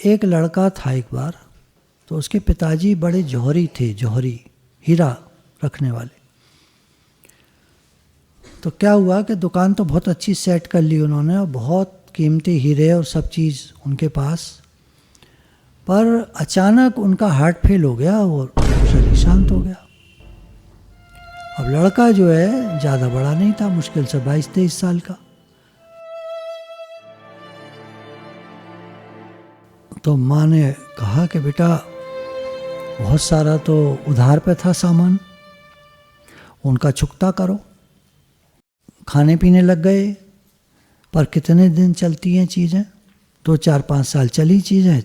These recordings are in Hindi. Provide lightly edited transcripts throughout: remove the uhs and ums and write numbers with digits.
एक लड़का था एक बार, तो उसके पिताजी बड़े जौहरी थे, जौहरी हीरा रखने वाले। तो क्या हुआ कि दुकान तो बहुत अच्छी सेट कर ली उन्होंने और बहुत कीमती हीरे और सब चीज़ उनके पास, पर अचानक उनका हार्ट फेल हो गया और शरीर शांत हो गया। अब लड़का जो है ज़्यादा बड़ा नहीं था, मुश्किल से 22-23 साल का। तो माँ ने कहा कि बेटा बहुत सारा तो उधार पे था सामान, उनका चुकता करो। खाने पीने लग गए, पर कितने दिन चलती हैं चीज़ें, 2-4-5 साल चली चीज़ें,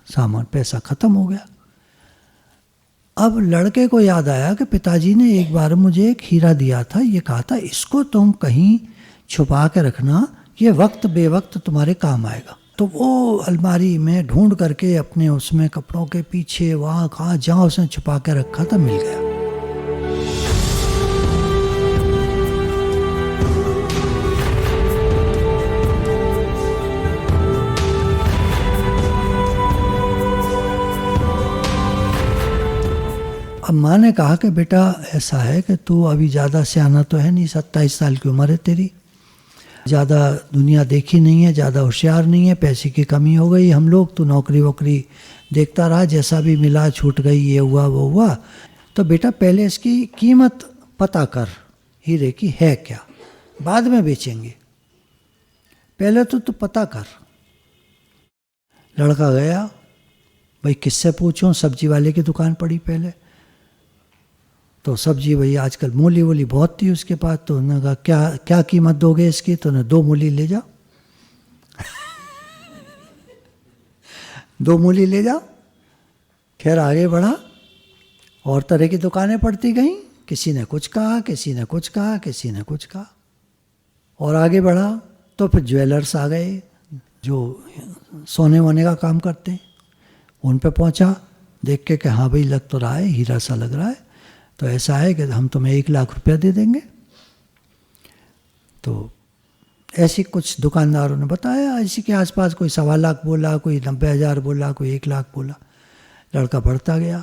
सामान पैसा ख़त्म हो गया। अब लड़के को याद आया कि पिताजी ने एक बार मुझे एक हीरा दिया था, ये कहा था इसको तुम कहीं छुपा के रखना, ये वक्त बेवक्त तुम्हारे काम आएगा। तो वो अलमारी में ढूंढ करके अपने उसमें कपड़ों के पीछे वहाँ कहाँ जहाँ उसने छुपा के रखा था मिल गया। अब माँ ने कहा कि बेटा ऐसा है कि तू अभी ज़्यादा सियाना तो है नहीं, 27 साल की उम्र है तेरी, ज़्यादा दुनिया देखी नहीं है, ज़्यादा होशियार नहीं है, पैसे की कमी हो गई, हम लोग तो नौकरी वोकरी देखता रहा, जैसा भी मिला छूट गई, ये हुआ वो हुआ। तो बेटा पहले इसकी कीमत पता कर, हीरे की है क्या, बाद में बेचेंगे, पहले तो तू पता कर। लड़का गया, भाई किससे पूछूं, सब्जी वाले की दुकान पड़ी पहले, तो सब्जी भाई आजकल मूली वूली बहुत थी उसके पास, तो उन्होंने कहा क्या क्या कीमत दोगे इसकी, तो उन्हें 2 मूली ले जाओ 2 मूली ले जाओ। खैर आगे बढ़ा, और तरह की दुकानें पड़ती गईं, किसी ने कुछ कहा, किसी ने कुछ कहा, किसी ने कुछ कहा, और आगे बढ़ा तो फिर ज्वेलर्स आ गए जो सोने वोने का काम करते हैं, उन पे पहुंचा, देख के कि हाँ भाई लग तो रहा है, हीरा सा लग रहा है, तो ऐसा है कि हम तुम्हें 1 लाख रुपया दे देंगे। तो ऐसी कुछ दुकानदारों ने बताया, इसी के आसपास कोई 1.25 लाख बोला, कोई 90,000 बोला, कोई 1 लाख बोला। लड़का बढ़ता गया,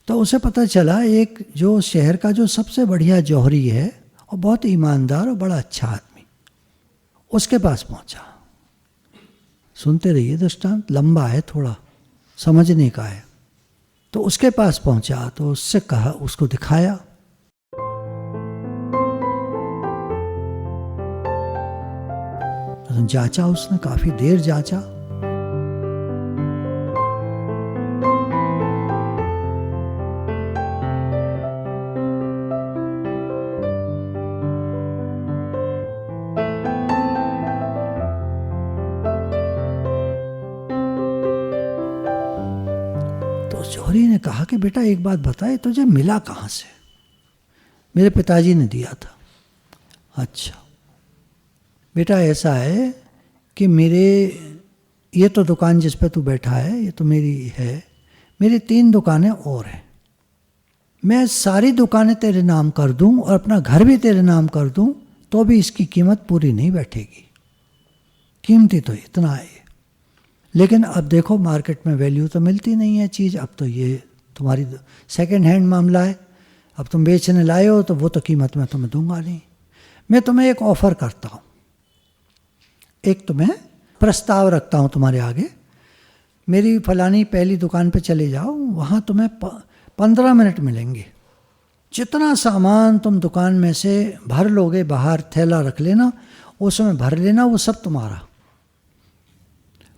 तो उसे पता चला एक जो शहर का जो सबसे बढ़िया जौहरी है और बहुत ईमानदार और बड़ा अच्छा आदमी, उसके पास पहुंचा। सुनते रहिए दृष्टांत, लंबा है थोड़ा, समझने का है। तो उसके पास पहुंचा तो उससे कहा, उसको दिखाया, तो जांचा, उसने काफी देर जांचा, जौहरी ने कहा कि बेटा एक बात बता, तुझे मिला कहाँ से? मेरे पिताजी ने दिया था। अच्छा बेटा ऐसा है कि ये तो दुकान जिस पे तू बैठा है ये तो मेरी है, मेरी 3 दुकानें और हैं, मैं सारी दुकानें तेरे नाम कर दूं और अपना घर भी तेरे नाम कर दूं तो भी इसकी कीमत पूरी नहीं बैठेगी, कीमती तो इतना है। लेकिन अब देखो मार्केट में वैल्यू तो मिलती नहीं है चीज़, अब तो ये तुम्हारी सेकंड हैंड मामला है, अब तुम बेचने लाए हो तो वो तो कीमत मैं तुम्हें दूंगा नहीं। मैं तुम्हें एक ऑफ़र करता हूँ, एक तुम्हें प्रस्ताव रखता हूँ तुम्हारे आगे, मेरी फलानी पहली दुकान पे चले जाओ, वहाँ तुम्हें 15 मिनट मिलेंगे, जितना सामान तुम दुकान में से भर लोगे, बाहर थैला रख लेना, उसमें भर लेना, वो सब तुम्हारा।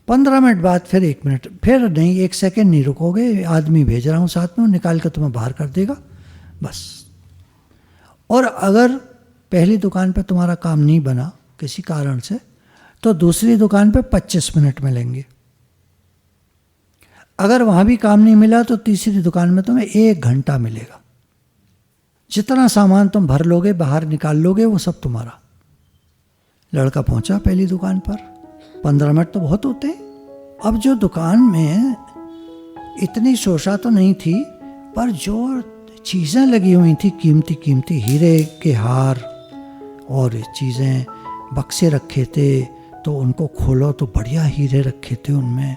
15 मिनट बाद फिर 1 मिनट, फिर नहीं 1 सेकेंड नहीं रुकोगे, आदमी भेज रहा हूँ साथ में, निकाल कर तुम्हें बाहर कर देगा बस। और अगर पहली दुकान पे तुम्हारा काम नहीं बना किसी कारण से, तो दूसरी दुकान पे 25 मिनट मिलेंगे, अगर वहाँ भी काम नहीं मिला तो तीसरी दुकान में तुम्हें 1 घंटा मिलेगा, जितना सामान तुम भर लोगे बाहर निकाल लोगे वो सब तुम्हारा। लड़का पहुंचा पहली दुकान पर, 15 मिनट तो बहुत होते हैं। अब जो दुकान में इतनी शोशा तो नहीं थी, पर जो चीज़ें लगी हुई थी कीमती कीमती, हीरे के हार और चीज़ें, बक्से रखे थे, तो उनको खोलो तो बढ़िया हीरे रखे थे उनमें,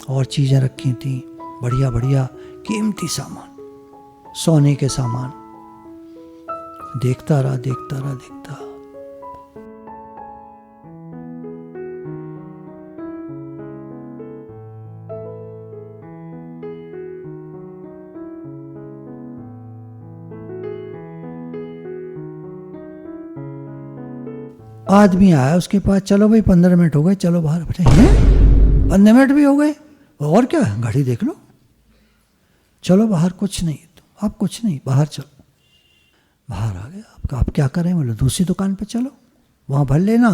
और चीज़ें रखी थी, बढ़िया बढ़िया कीमती सामान, सोने के सामान। देखता रहा देखता रहा देखता। आदमी आया उसके पास, चलो भाई 15 मिनट हो गए, चलो बाहर। बैठे हैं 15 मिनट भी हो गए, और क्या, घड़ी देख लो, चलो बाहर। कुछ नहीं, अब कुछ नहीं, बाहर चलो। बाहर आ गया। आप क्या करें? बोले दूसरी दुकान पे चलो, वहाँ भर लेना,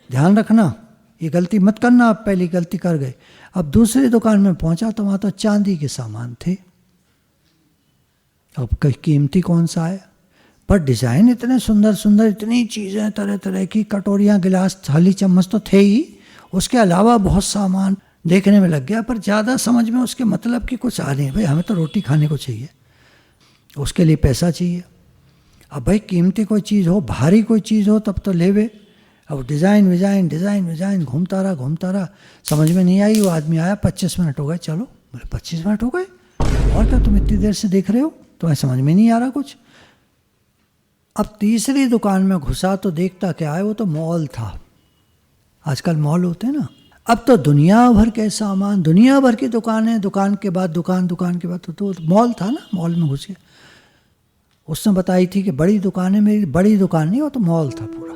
ध्यान रखना, ये गलती मत करना, आप पहली गलती कर गए। अब दूसरी दुकान में पहुँचा तो वहाँ तो चांदी के सामान थे। अब कीमती कौन सा है, पर डिज़ाइन इतने सुंदर सुंदर, इतनी चीज़ें, तरह तरह की कटोरियाँ, गिलास, थाली, चम्मच तो थे ही, उसके अलावा बहुत सामान देखने में लग गया। पर ज़्यादा समझ में उसके मतलब की कुछ आ नहीं। भाई हमें तो रोटी खाने को चाहिए, उसके लिए पैसा चाहिए। अब भाई कीमती कोई चीज़ हो, भारी कोई चीज़ हो तब तो लेवे। अब डिज़ाइन विजाइन डिज़ाइन विजाइन घूमता रहा, समझ में नहीं आई। वो आदमी आया, 25 मिनट हो गए, चलो। बोले 25 मिनट हो गए, और क्या तुम इतनी देर से देख रहे हो, तुम्हें समझ में नहीं आ रहा कुछ। अब तीसरी दुकान में घुसा तो देखता क्या है, वो तो मॉल था। आजकल मॉल होते हैं ना, अब तो दुनिया भर के सामान, दुनिया भर की दुकानें, दुकान के बाद दुकान, दुकान के बाद तो मॉल था ना। मॉल में घुस गए। उसने बताई थी कि बड़ी दुकान है, मेरी बड़ी दुकान नहीं, वो तो मॉल था पूरा।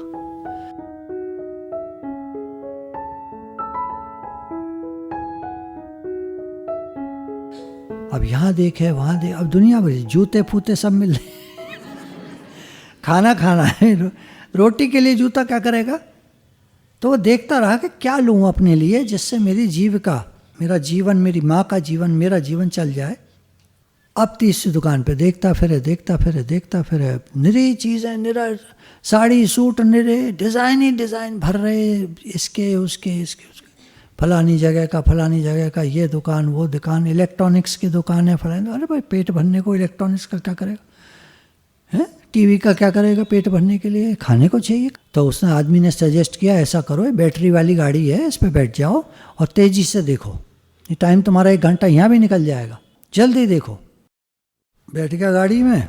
अब यहाँ देखे वहाँ देखे, अब दुनिया भर जूते फूते सब मिल रहे। खाना खाना है, रोटी के लिए जूता क्या करेगा। तो वो देखता रहा कि क्या लूँ अपने लिए जिससे मेरी जीविका, मेरा जीवन, मेरी माँ का जीवन, मेरा जीवन चल जाए। अब तीसरी दुकान पे देखता फिरे, निरी चीज़ें, निरा साड़ी सूट, निरे डिज़ाइन ही डिज़ाइन भर रहे, इसके उसके। फलानी जगह का ये दुकान, वो दुकान, इलेक्ट्रॉनिक्स की दुकान है, फलानी। अरे भाई पेट भरने को इलेक्ट्रॉनिक्स का क्या करेगा, हैं? टीवी का क्या करेगा पेट भरने के लिए, खाने को चाहिए। तो उसने, आदमी ने सजेस्ट किया, ऐसा करो, बैटरी वाली गाड़ी है, इस पर बैठ जाओ और तेज़ी से देखो, ये टाइम तुम्हारा 1 घंटा यहाँ भी निकल जाएगा, जल्दी देखो। बैठ गया गाड़ी में,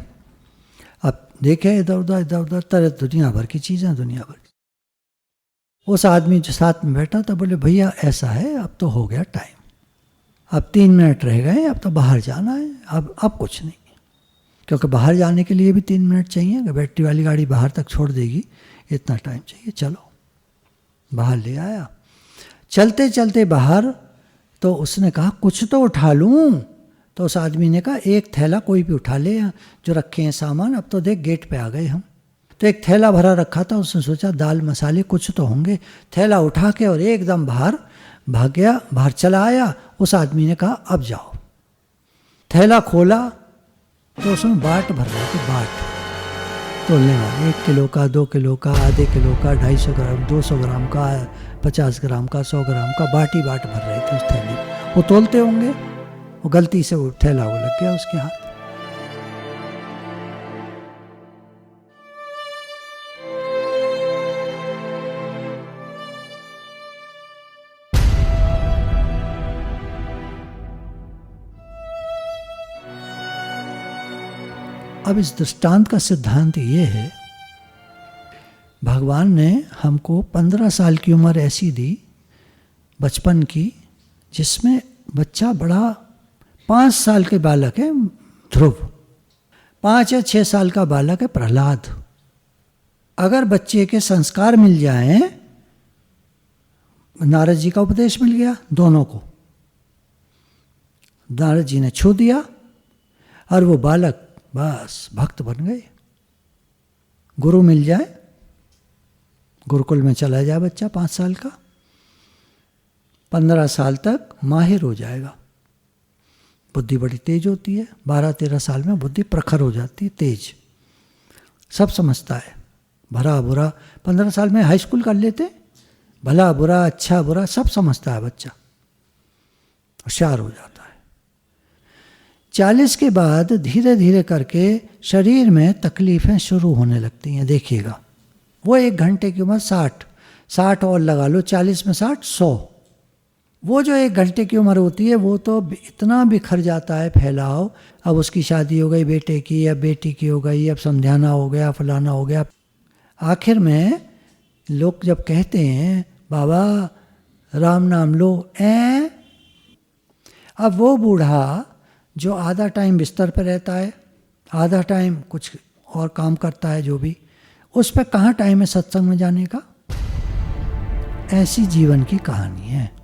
अब देखे इधर उधर तरह दुनिया भर की चीज़ें, दुनिया भर की। उस आदमी जो साथ में बैठा था बोले भैया ऐसा है, अब तो हो गया टाइम, अब 3 मिनट रह गए, अब तो बाहर जाना है, अब कुछ नहीं, क्योंकि बाहर जाने के लिए भी 3 मिनट चाहिए। अगर बैटरी वाली गाड़ी बाहर तक छोड़ देगी, इतना टाइम चाहिए। चलो बाहर ले आया। चलते चलते बाहर तो उसने कहा कुछ तो उठा लूँ। तो उस आदमी ने कहा एक थैला कोई भी उठा ले जो रखे हैं सामान। अब तो देख गेट पे आ गए हम। तो एक थैला भरा रखा था, उसने सोचा दाल मसाले कुछ तो होंगे। थैला उठा के और एकदम बाहर भाग गया, बाहर चला आया। उस आदमी ने कहा अब जाओ। थैला खोला तो उसमें बाट भर रहे थे, बाट तोलने वाले, 1 किलो का, 2 किलो का, आधे किलो का, 250 ग्राम, 200 ग्राम का, 50 ग्राम का, 100 ग्राम का, बाट ही बाट भर रहे थे उस थैले। वो तोलते होंगे, वो गलती से वो थैला वो लग गया उसके हाथ। अब इस दृष्टांत का सिद्धांत ये है, भगवान ने हमको 15 साल की उम्र ऐसी दी बचपन की, जिसमें बच्चा बड़ा, 5 साल के बालक है ध्रुव, 5 या 6 साल का बालक है प्रहलाद। अगर बच्चे के संस्कार मिल जाएं, नारद जी का उपदेश मिल गया दोनों को, नारद जी ने छू दिया और वो बालक बस भक्त बन गए। गुरु मिल जाए, गुरुकुल में चला जाए बच्चा 5 साल का, 15 साल तक माहिर हो जाएगा। बुद्धि बड़ी तेज होती है, 12-13 साल में बुद्धि प्रखर हो जाती है, तेज, सब समझता है, भला बुरा। 15 साल में हाई स्कूल कर लेते, भला बुरा, अच्छा बुरा सब समझता है बच्चा, होशियार हो जाता है। 40 के बाद धीरे धीरे करके शरीर में तकलीफ़ें शुरू होने लगती हैं। देखिएगा, वो 1 घंटे की उम्र 60 और लगा लो, 40 में 60, 100, वो जो 1 घंटे की उम्र होती है वो तो इतना बिखर जाता है फैलाव। अब उसकी शादी हो गई बेटे की, अब बेटी की हो गई, अब समझाना हो गया, फलाना हो गया। आखिर में लोग जब कहते हैं बाबा राम नाम लो, अब वो बूढ़ा जो आधा टाइम बिस्तर पर रहता है, आधा टाइम कुछ और काम करता है, जो भी, उस पर कहाँ टाइम है सत्संग में जाने का। ऐसी जीवन की कहानी है।